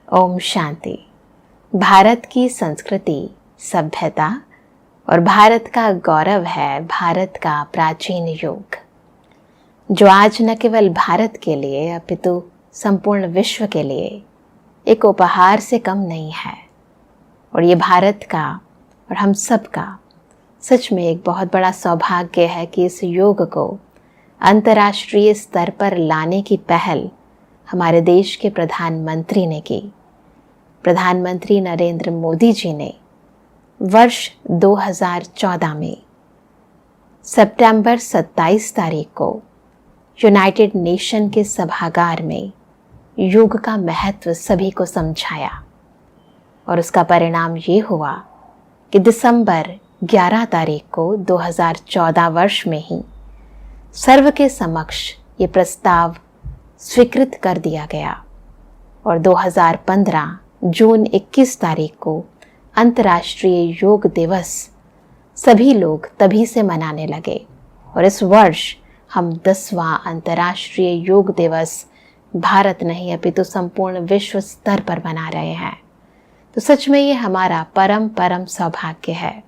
ओम शांति। भारत की संस्कृति, सभ्यता और भारत का गौरव है भारत का प्राचीन योग, जो आज न केवल भारत के लिए अपितु संपूर्ण विश्व के लिए एक उपहार से कम नहीं है। और ये भारत का और हम सब का सच में एक बहुत बड़ा सौभाग्य है कि इस योग को अंतर्राष्ट्रीय स्तर पर लाने की पहल हमारे देश के प्रधानमंत्री ने की। प्रधानमंत्री नरेंद्र मोदी जी ने वर्ष 2014 में सितंबर 27 तारीख को यूनाइटेड नेशन के सभागार में योग का महत्व सभी को समझाया। और उसका परिणाम ये हुआ कि दिसंबर 11 तारीख को 2014 वर्ष में ही सर्व के समक्ष ये प्रस्ताव स्वीकृत कर दिया गया। और 2015 जून 21 तारीख को अंतर्राष्ट्रीय योग दिवस सभी लोग तभी से मनाने लगे। और इस वर्ष हम 10वां अंतर्राष्ट्रीय योग दिवस भारत नहीं अपितु संपूर्ण विश्व स्तर पर मना रहे हैं। तो सच में ये हमारा परम सौभाग्य है।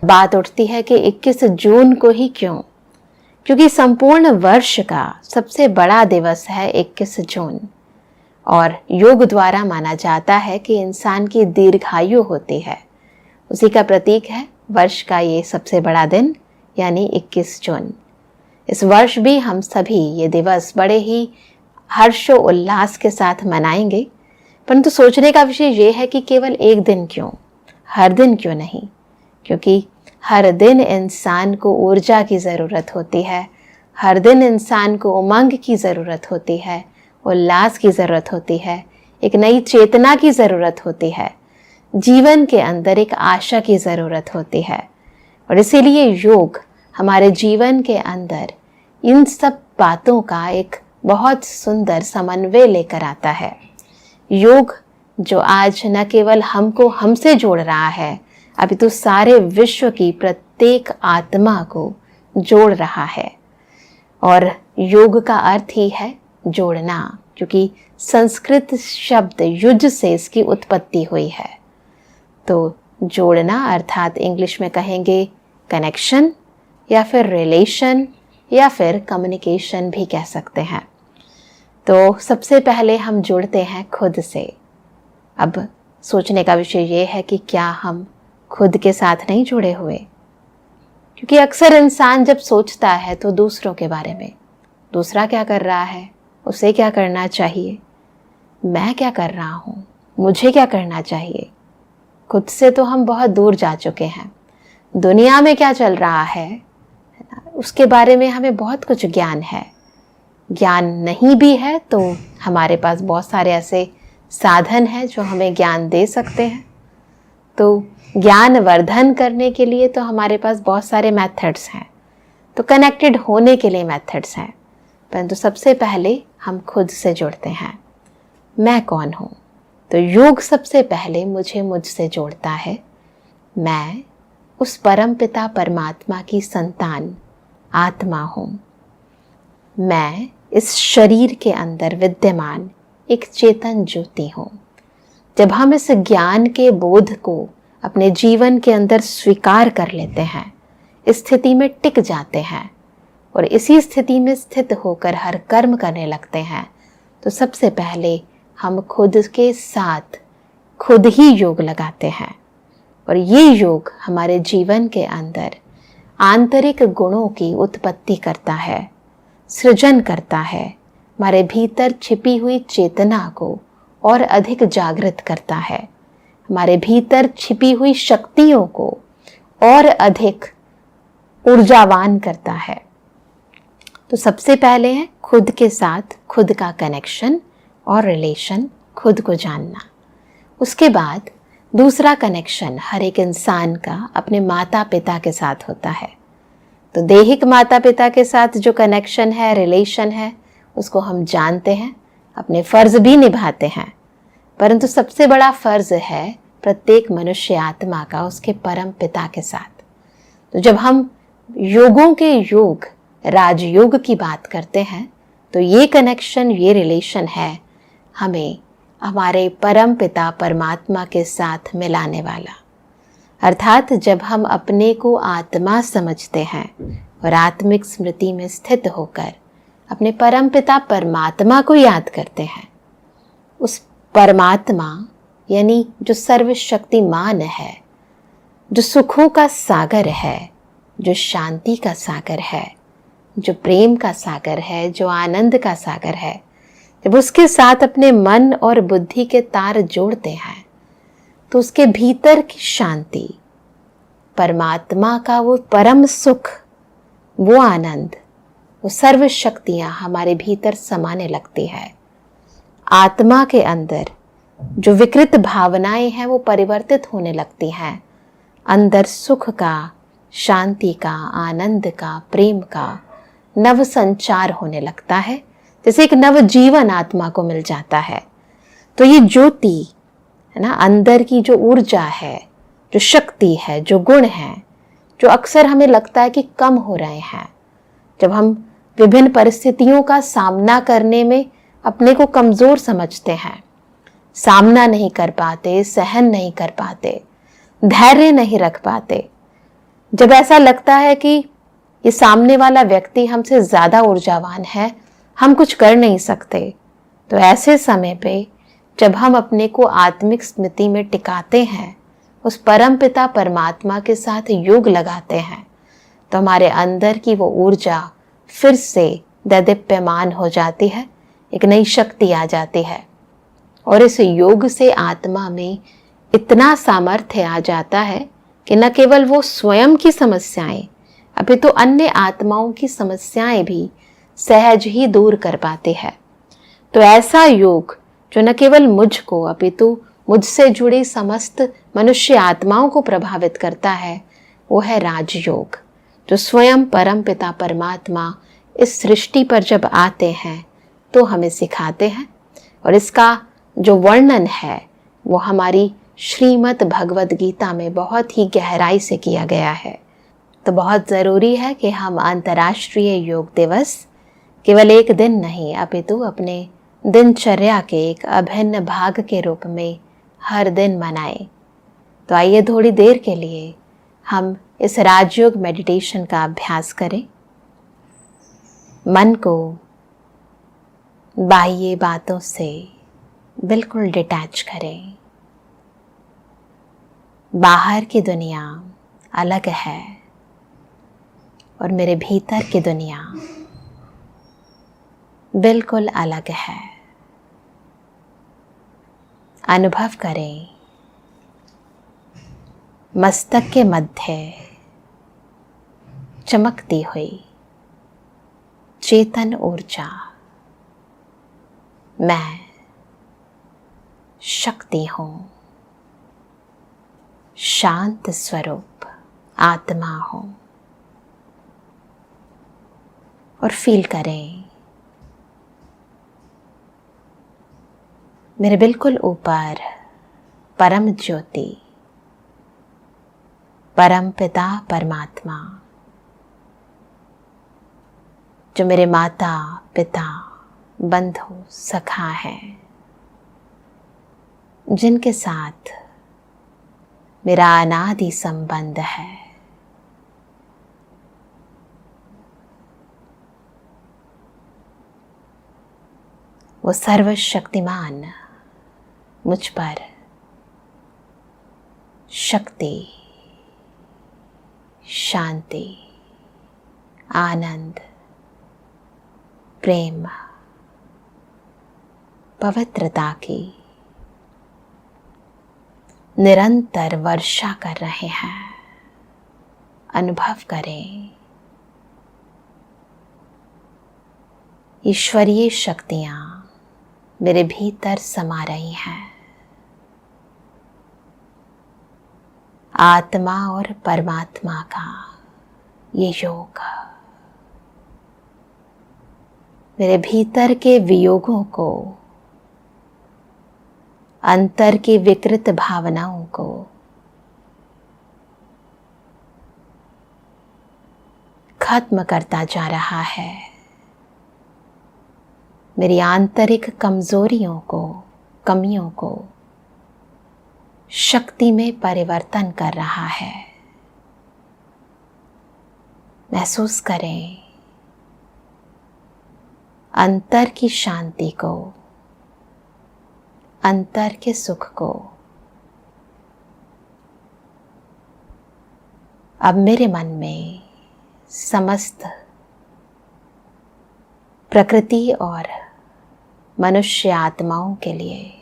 बात उठती है कि 21 जून को ही क्यों? क्योंकि संपूर्ण वर्ष का सबसे बड़ा दिवस है 21 जून। और योग द्वारा माना जाता है कि इंसान की दीर्घायु होती है। उसी का प्रतीक है वर्ष का ये सबसे बड़ा दिन, यानी 21 जून। इस वर्ष भी हम सभी ये दिवस बड़े ही हर्षो उल्लास के साथ मनाएंगे। परंतु सोचने का विषय ये है कि केवल एक दिन क्यों, हर दिन क्यों नहीं? क्योंकि हर दिन इंसान को ऊर्जा की ज़रूरत होती है, हर दिन इंसान को उमंग की ज़रूरत होती है, उल्लास की ज़रूरत होती है, एक नई चेतना की ज़रूरत होती है, जीवन के अंदर एक आशा की ज़रूरत होती है। और इसीलिए योग हमारे जीवन के अंदर इन सब बातों का एक बहुत सुंदर समन्वय लेकर आता है। योग जो आज न केवल हमको हमसे जोड़ रहा है, अभी तो सारे विश्व की प्रत्येक आत्मा को जोड़ रहा है। और योग का अर्थ ही है जोड़ना, क्योंकि संस्कृत शब्द युज से इसकी उत्पत्ति हुई है। तो जोड़ना अर्थात इंग्लिश में कहेंगे कनेक्शन या फिर रिलेशन या फिर कम्युनिकेशन भी कह सकते हैं। तो सबसे पहले हम जुड़ते हैं खुद से। अब सोचने का विषय ये है कि क्या हम खुद के साथ नहीं जुड़े हुए? क्योंकि अक्सर इंसान जब सोचता है तो दूसरों के बारे में, दूसरा क्या कर रहा है, उसे क्या करना चाहिए, मैं क्या कर रहा हूँ, मुझे क्या करना चाहिए, खुद से तो हम बहुत दूर जा चुके हैं। दुनिया में क्या चल रहा है उसके बारे में हमें बहुत कुछ ज्ञान है। ज्ञान नहीं भी है तो हमारे पास बहुत सारे ऐसे साधन हैं जो हमें ज्ञान दे सकते हैं। तो ज्ञान वर्धन करने के लिए तो हमारे पास बहुत सारे मेथड्स हैं, तो कनेक्टेड होने के लिए मेथड्स हैं। परंतु सबसे पहले हम खुद से जुड़ते हैं। मैं कौन हूँ? तो योग सबसे पहले मुझसे जोड़ता है। मैं उस परम पिता परमात्मा की संतान आत्मा हूँ। मैं इस शरीर के अंदर विद्यमान एक चेतन ज्योति हूँ। जब हम इस ज्ञान के बोध को अपने जीवन के अंदर स्वीकार कर लेते हैं, इस स्थिति में टिक जाते हैं और इसी स्थिति में स्थित होकर हर कर्म करने लगते हैं, तो सबसे पहले हम खुद के साथ खुद ही योग लगाते हैं। और ये योग हमारे जीवन के अंदर आंतरिक गुणों की उत्पत्ति करता है, सृजन करता है, हमारे भीतर छिपी हुई चेतना को और अधिक जागृत करता है, हमारे भीतर छिपी हुई शक्तियों को और अधिक ऊर्जावान करता है। तो सबसे पहले है खुद के साथ खुद का कनेक्शन और रिलेशन, खुद को जानना। उसके बाद दूसरा कनेक्शन हर एक इंसान का अपने माता पिता के साथ होता है। तो दैहिक माता पिता के साथ जो कनेक्शन है, रिलेशन है, उसको हम जानते हैं, अपने फर्ज भी निभाते हैं। परंतु सबसे बड़ा फर्ज है प्रत्येक मनुष्य आत्मा का उसके परम पिता के साथ। तो जब हम योगों के योग राजयोग की बात करते हैं तो ये कनेक्शन, ये रिलेशन है हमें हमारे परम पिता परमात्मा के साथ मिलाने वाला। अर्थात जब हम अपने को आत्मा समझते हैं और आत्मिक स्मृति में स्थित होकर अपने परम पिता परमात्मा को याद करते हैं, उस परमात्मा यानी जो सर्वशक्तिमान है, जो सुखों का सागर है, जो शांति का सागर है, जो प्रेम का सागर है, जो आनंद का सागर है, जब उसके साथ अपने मन और बुद्धि के तार जोड़ते हैं तो उसके भीतर की शांति, परमात्मा का वो परम सुख, वो आनंद, वो सर्व शक्तियाँ हमारे भीतर समाने लगती है। आत्मा के अंदर जो विकृत भावनाएं हैं वो परिवर्तित होने लगती हैं। अंदर सुख का, शांति का, आनंद का, प्रेम का नव संचार होने लगता है, जैसे एक नव जीवन आत्मा को मिल जाता है। तो ये ज्योति है ना, अंदर की जो ऊर्जा है, जो शक्ति है, जो गुण है, जो अक्सर हमें लगता है कि कम हो रहे हैं, जब हम विभिन्न परिस्थितियों का सामना करने में अपने को कमजोर समझते हैं, सामना नहीं कर पाते, सहन नहीं कर पाते, धैर्य नहीं रख पाते, जब ऐसा लगता है कि ये सामने वाला व्यक्ति हमसे ज्यादा ऊर्जावान है, हम कुछ कर नहीं सकते, तो ऐसे समय पे जब हम अपने को आत्मिक स्मृति में टिकाते हैं, उस परम पिता परमात्मा के साथ योग लगाते हैं, तो हमारे अंदर की वो ऊर्जा फिर से दैदीप्यमान हो जाती है, एक नई शक्ति आ जाती है। और इस योग से आत्मा में इतना सामर्थ्य आ जाता है कि न केवल वो स्वयं की समस्याएं, अभी तो अन्य आत्माओं की समस्याएं भी सहज ही दूर कर पाते हैं। तो ऐसा योग जो न केवल मुझको अपितु मुझसे जुड़ी समस्त मनुष्य आत्माओं को प्रभावित करता है, वो है राजयोग, जो स्वयं परम पिता परमात्मा इस सृष्टि पर जब आते हैं तो हमें सिखाते हैं। और इसका जो वर्णन है वो हमारी श्रीमद् भगवद गीता में बहुत ही गहराई से किया गया है। तो बहुत ज़रूरी है कि हम अंतर्राष्ट्रीय योग दिवस केवल एक दिन नहीं, अपितु अपने दिनचर्या के एक अभिन्न भाग के रूप में हर दिन मनाएं। तो आइए थोड़ी देर के लिए हम इस राजयोग मेडिटेशन का अभ्यास करें। मन को बाह्य बातों से बिल्कुल डिटैच करें। बाहर की दुनिया अलग है और मेरे भीतर की दुनिया बिल्कुल अलग है। अनुभव करें मस्तक के मध्य चमकती हुई चेतन ऊर्जा। मैं शक्ति हूँ, शांत स्वरूप आत्मा हूँ। और फील करें मेरे बिल्कुल ऊपर परम ज्योति, परम पिता परमात्मा, जो मेरे माता पिता बंधु सखा हैं, जिनके साथ मेरा अनादि संबंध है। वो सर्वशक्तिमान मुझ पर शक्ति, शांति, आनंद, प्रेम, पवित्रता की निरंतर वर्षा कर रहे हैं। अनुभव करें ईश्वरीय शक्तियां मेरे भीतर समा रही हैं। आत्मा और परमात्मा का ये योग मेरे भीतर के वियोगों को, अंतर की विकृत भावनाओं को खत्म करता जा रहा है। मेरी आंतरिक कमजोरियों को कमियों को शक्ति में परिवर्तन कर रहा है। महसूस करें अंतर की शांति को, अंतर के सुख को। अब मेरे मन में समस्त प्रकृति और मनुष्य आत्माओं के लिए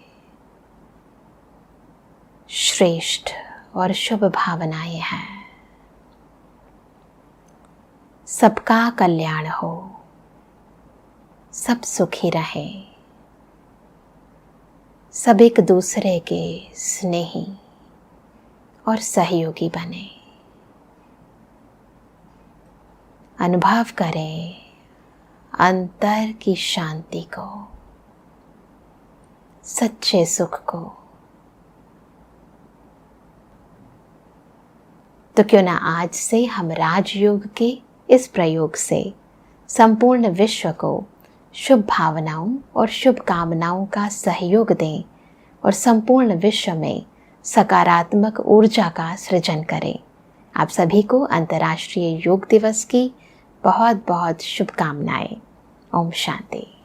श्रेष्ठ और शुभ भावनाएं हैं। सबका कल्याण हो, सब सुखी रहें, सब एक दूसरे के स्नेही और सहयोगी बने। अनुभव करें अंतर की शांति को, सच्चे सुख को। तो क्यों ना आज से हम राजयोग के इस प्रयोग से संपूर्ण विश्व को शुभ भावनाओं और शुभ कामनाओं का सहयोग दें और संपूर्ण विश्व में सकारात्मक ऊर्जा का सृजन करें। आप सभी को अंतर्राष्ट्रीय योग दिवस की बहुत बहुत शुभकामनाएं। ओम शांति।